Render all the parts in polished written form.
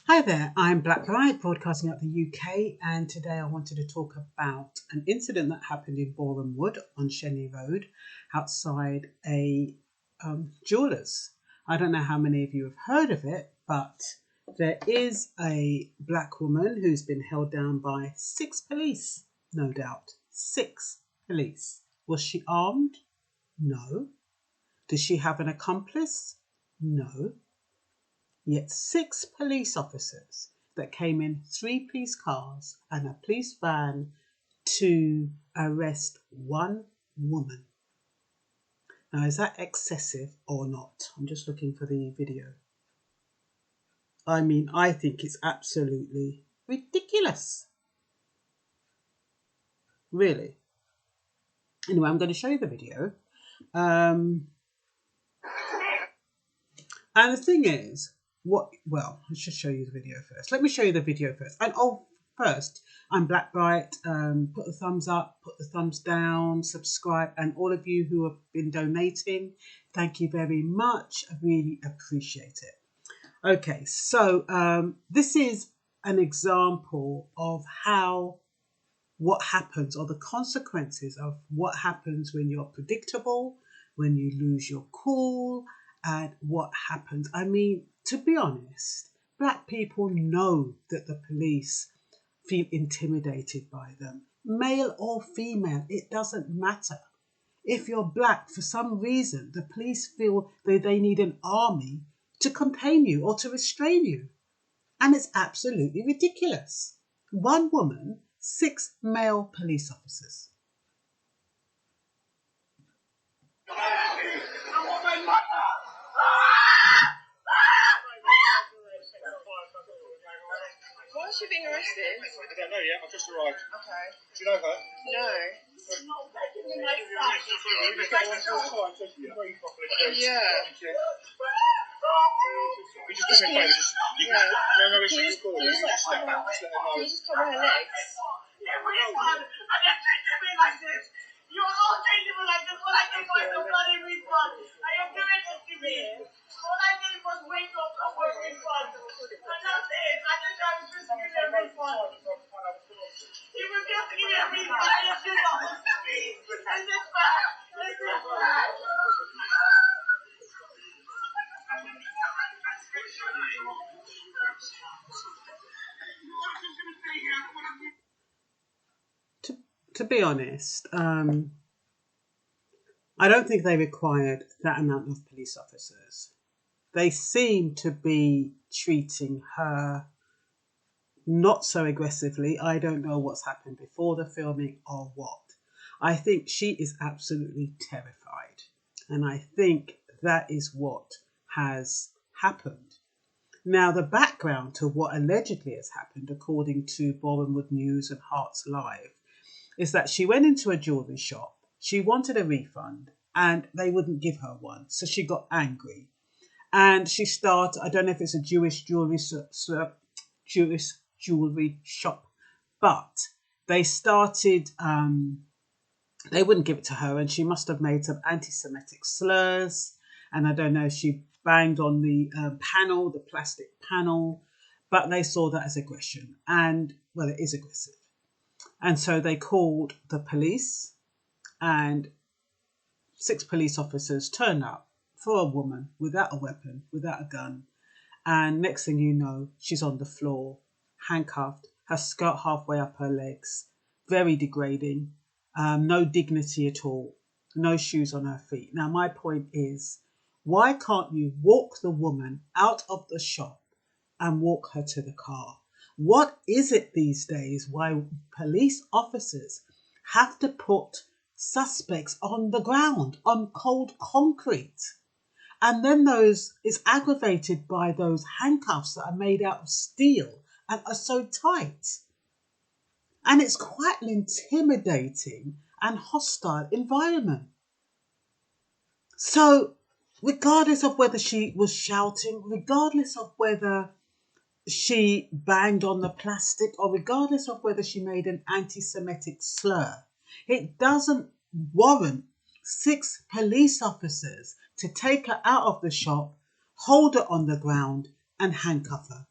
Hi there, I'm Blackbright, broadcasting out the UK, and today I wanted to talk about an incident that happened in Boreham Wood on Shenley Road outside a jeweller's. I don't know how many of you have heard of it, but there is a black woman who's been held down by 6 police, no doubt. 6 police. Was she armed? No. Does she have an accomplice? No. Yet 6 police officers that came in 3 police cars and a police van to arrest one woman. Now, is that excessive or not? I'm just looking for the video. I mean, I think it's absolutely ridiculous. Really. Anyway, I'm going to show you the video. And the thing is, let's just show you the video first. Let me show you the video first. And first, I'm Blackbright. Put the thumbs up, put the thumbs down, subscribe, and all of you who have been donating, thank you very much. I really appreciate it. Okay, so this is an example of what happens, or the consequences of what happens when you're predictable, when you lose your cool, and what happens. I mean, to be honest, black people know that the police feel intimidated by them. Male or female, it doesn't matter. If you're black, for some reason, the police feel that they need an army to contain you or to restrain you. And it's absolutely ridiculous. One woman, 6 male police officers. Why is she being arrested? I don't know yet, I've just arrived. Okay. Do you know her? No. Yeah. We just do me a favour, no issue with calling. Can you just Step back, just let her know. Can you just cover her legs? You're all treating me like this. All I did was a bloody refund. I am doing this to me. All I did was wake up and work refund. And that's it. I just have to give you a refund. You will just give me a refund. I am doing all this to me. Is this bad? Is this bad? To be honest, I don't think they required that amount of police officers. They seem to be treating her not so aggressively. I don't know what's happened before the filming or what. I think she is absolutely terrified. And I think that is what has happened. Now, the background to what allegedly has happened, according to Boreham Wood News and Hearts Live, is that she went into a jewellery shop. She wanted a refund and they wouldn't give her one. So she got angry. And she started, I don't know if it's a Jewish jewellery shop, but they started, they wouldn't give it to her, and she must have made some anti-Semitic slurs. And I don't know, she banged on the panel, the plastic panel, but they saw that as aggression. And, well, it is aggressive. And so they called the police, and 6 police officers turned up for a woman without a weapon, without a gun. And next thing you know, she's on the floor, handcuffed, her skirt halfway up her legs, very degrading, no dignity at all, no shoes on her feet. Now, my point is, why can't you walk the woman out of the shop and walk her to the car? What is it these days why police officers have to put suspects on the ground, on cold concrete? And then it's aggravated by those handcuffs that are made out of steel and are so tight. And it's quite an intimidating and hostile environment. So regardless of whether she was shouting, regardless of whether she banged on the plastic, or regardless of whether she made an anti-Semitic slur, it doesn't warrant 6 police officers to take her out of the shop, hold her on the ground and handcuff her.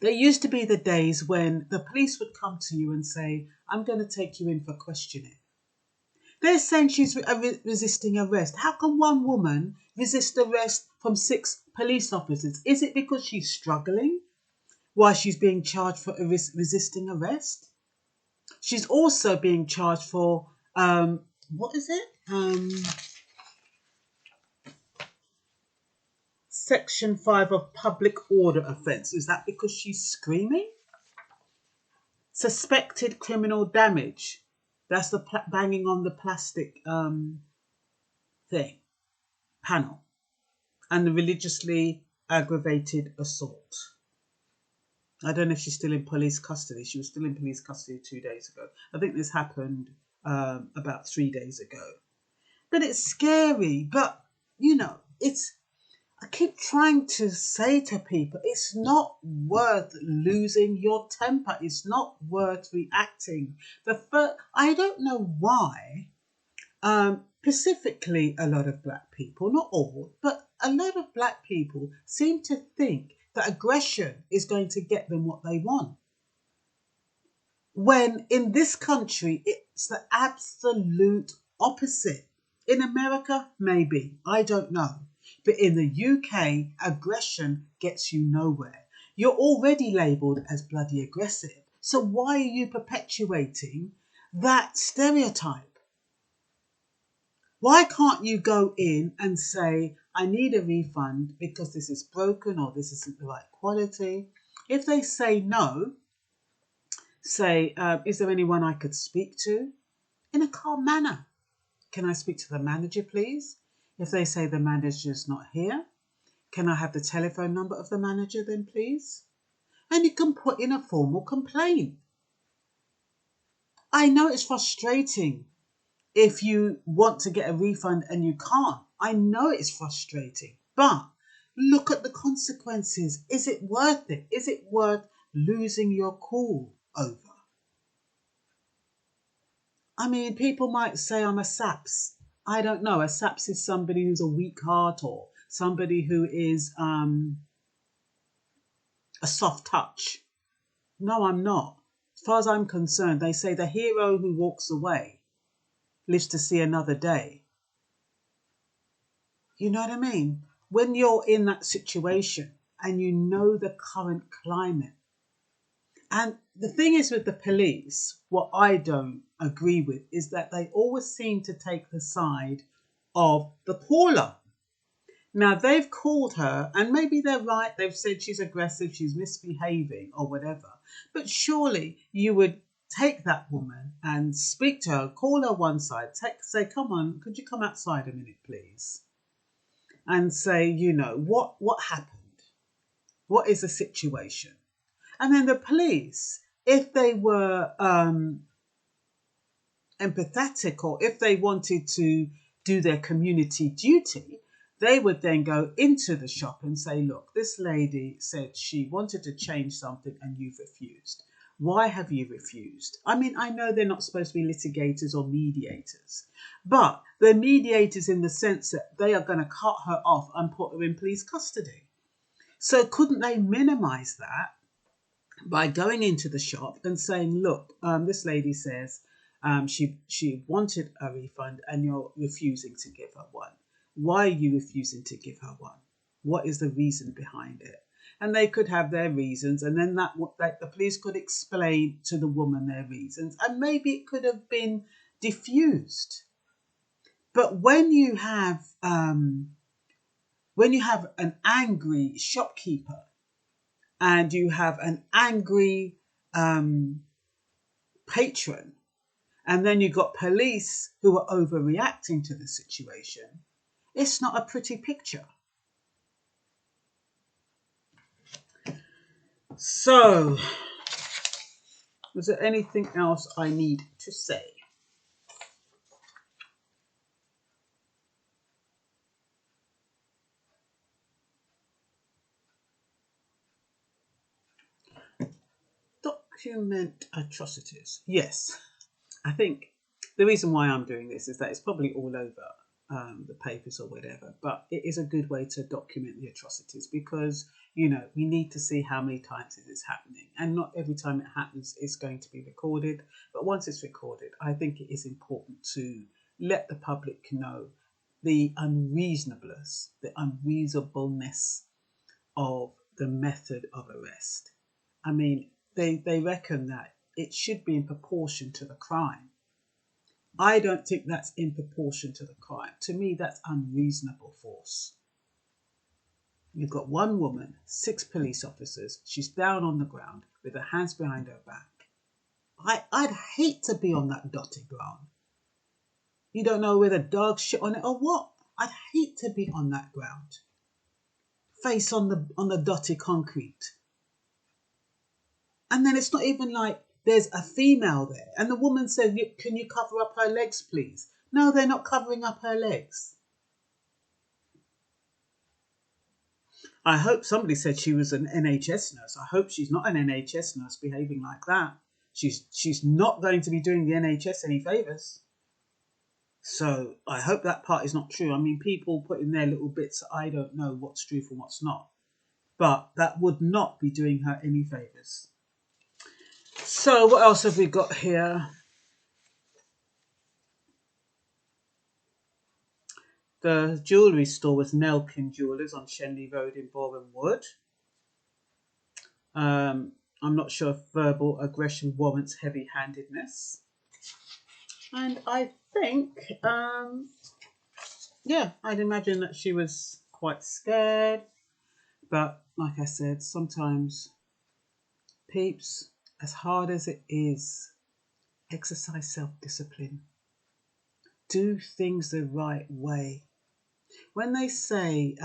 There used to be the days when the police would come to you and say, I'm going to take you in for questioning. They're saying she's resisting arrest. How can one woman resist arrest from 6 police officers? Is it because she's struggling while she's being charged for resisting arrest? She's also being charged for, what is it? Section 5 of public order offence. Is that because she's screaming? Suspected criminal damage. That's the banging on the plastic thing, panel. And the religiously aggravated assault. I don't know if she's still in police custody. She was still in police custody 2 days ago. I think this happened about 3 days ago. But it's scary. But, you know, I keep trying to say to people, it's not worth losing your temper. It's not worth reacting. I don't know why, specifically a lot of black people, not all, but a lot of black people seem to think that aggression is going to get them what they want. When in this country, it's the absolute opposite. In America, maybe, I don't know. But in the UK, aggression gets you nowhere. You're already labelled as bloody aggressive. So why are you perpetuating that stereotype? Why can't you go in and say, I need a refund because this is broken or this isn't the right quality? If they say no, say, is there anyone I could speak to? In a calm manner. Can I speak to the manager, please? If they say the manager's not here, can I have the telephone number of the manager then, please? And you can put in a formal complaint. I know it's frustrating if you want to get a refund and you can't. I know it's frustrating, but look at the consequences. Is it worth it? Is it worth losing your cool over? I mean, people might say I'm a saps. I don't know. A saps is somebody who's a weak heart or somebody who is a soft touch. No, I'm not. As far as I'm concerned, they say the hero who walks away lives to see another day. You know what I mean? When you're in that situation and you know the current climate. And the thing is with the police, what I don't agree with is that they always seem to take the side of the caller. Now, they've called her, and maybe they're right. They've said she's aggressive, she's misbehaving or whatever. But surely you would take that woman and speak to her, call her one side, say, come on, could you come outside a minute, please? And say, you know, what happened? What is the situation? And then the police, if they were empathetic or if they wanted to do their community duty, they would then go into the shop and say, look, this lady said she wanted to change something and you've refused. Why have you refused? I mean, I know they're not supposed to be litigators or mediators, but they're mediators in the sense that they are going to cut her off and put her in police custody. So couldn't they minimize that by going into the shop and saying, look, this lady says she wanted a refund and you're refusing to give her one. Why are you refusing to give her one? What is the reason behind it? And they could have their reasons, and then that the police could explain to the woman their reasons, and maybe it could have been diffused. But when you have an angry shopkeeper and you have an angry patron, and then you've got police who are overreacting to the situation, it's not a pretty picture. So, was there anything else I need to say? Document atrocities. Yes, I think the reason why I'm doing this is that it's probably all over the papers or whatever, but it is a good way to document the atrocities, because you know we need to see how many times it is happening, and not every time it happens is going to be recorded, but once it's recorded, I think it is important to let the public know the unreasonableness of the method of arrest. I mean, they reckon that it should be in proportion to the crime. I don't think that's in proportion to the crime. To me, that's unreasonable force. You've got one woman, 6 police officers. She's down on the ground with her hands behind her back. I'd hate to be on that dotted ground. You don't know whether dogs shit on it or what. I'd hate to be on that ground. Face on the dotted concrete. And then it's not even like there's a female there. And the woman said, can you cover up her legs, please? No, they're not covering up her legs. I hope somebody said she was an NHS nurse. I hope she's not an NHS nurse behaving like that. She's not going to be doing the NHS any favours. So I hope that part is not true. I mean, people put in their little bits. I don't know what's true from what's not. But that would not be doing her any favours. So what else have we got here? The jewellery store was Nelkin Jewellers on Shenley Road in Boreham Wood. I'm not sure if verbal aggression warrants heavy-handedness. And I think, yeah, I'd imagine that she was quite scared. But like I said, sometimes, peeps, as hard as it is, exercise self-discipline. Do things the right way. When they say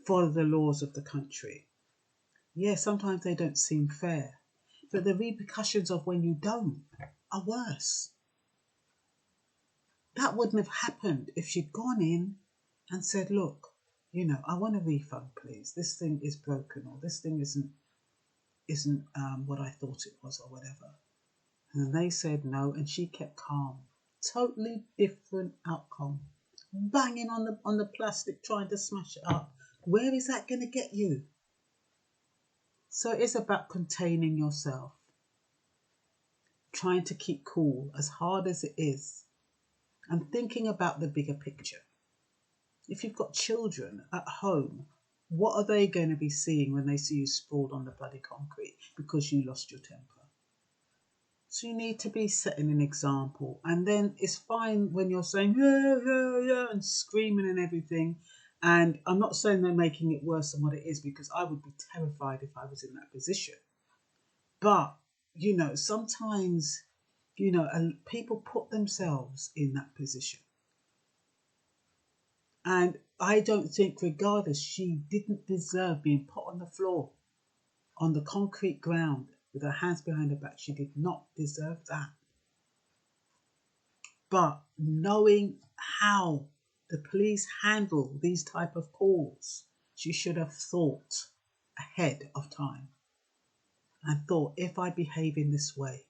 follow the laws of the country, yeah, sometimes they don't seem fair, but the repercussions of when you don't are worse. That wouldn't have happened if she'd gone in and said, look, you know, I want a refund, please. This thing is broken, or this thing isn't what I thought it was, or whatever. And they said no, and she kept calm. Totally different outcome. Banging on the plastic, trying to smash it up. Where is that going to get you? So it's about containing yourself, trying to keep cool as hard as it is, and thinking about the bigger picture. If you've got children at home, what are they going to be seeing when they see you sprawled on the bloody concrete because you lost your temper? So you need to be setting an example. And then it's fine when you're saying, yeah, yeah, yeah, and screaming and everything. And I'm not saying they're making it worse than what it is, because I would be terrified if I was in that position. But, you know, sometimes, you know, people put themselves in that position. And I don't think, regardless, she didn't deserve being put on the floor, on the concrete ground, with her hands behind her back. She did not deserve that. But knowing how the police handle these type of calls, she should have thought ahead of time and thought, if I behave in this way,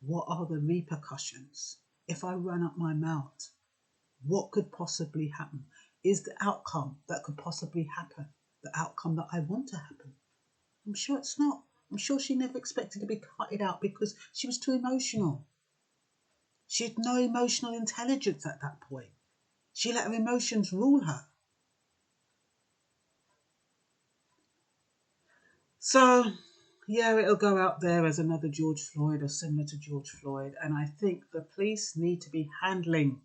what are the repercussions? If I run up my mouth, what could possibly happen? Is the outcome that could possibly happen the outcome that I want to happen? I'm sure it's not. I'm sure she never expected to be cutted out because she was too emotional. She had no emotional intelligence at that point. She let her emotions rule her. So, yeah, it'll go out there as another George Floyd or similar to George Floyd. And I think the police need to be handling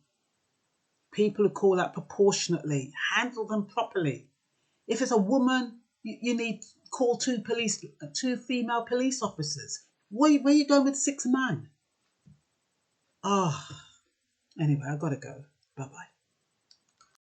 people who call out proportionately. Handle them properly. If it's a woman, you need to call 2 female police officers. Where are you going with 6 men? Anyway, I've got to go. Bye-bye.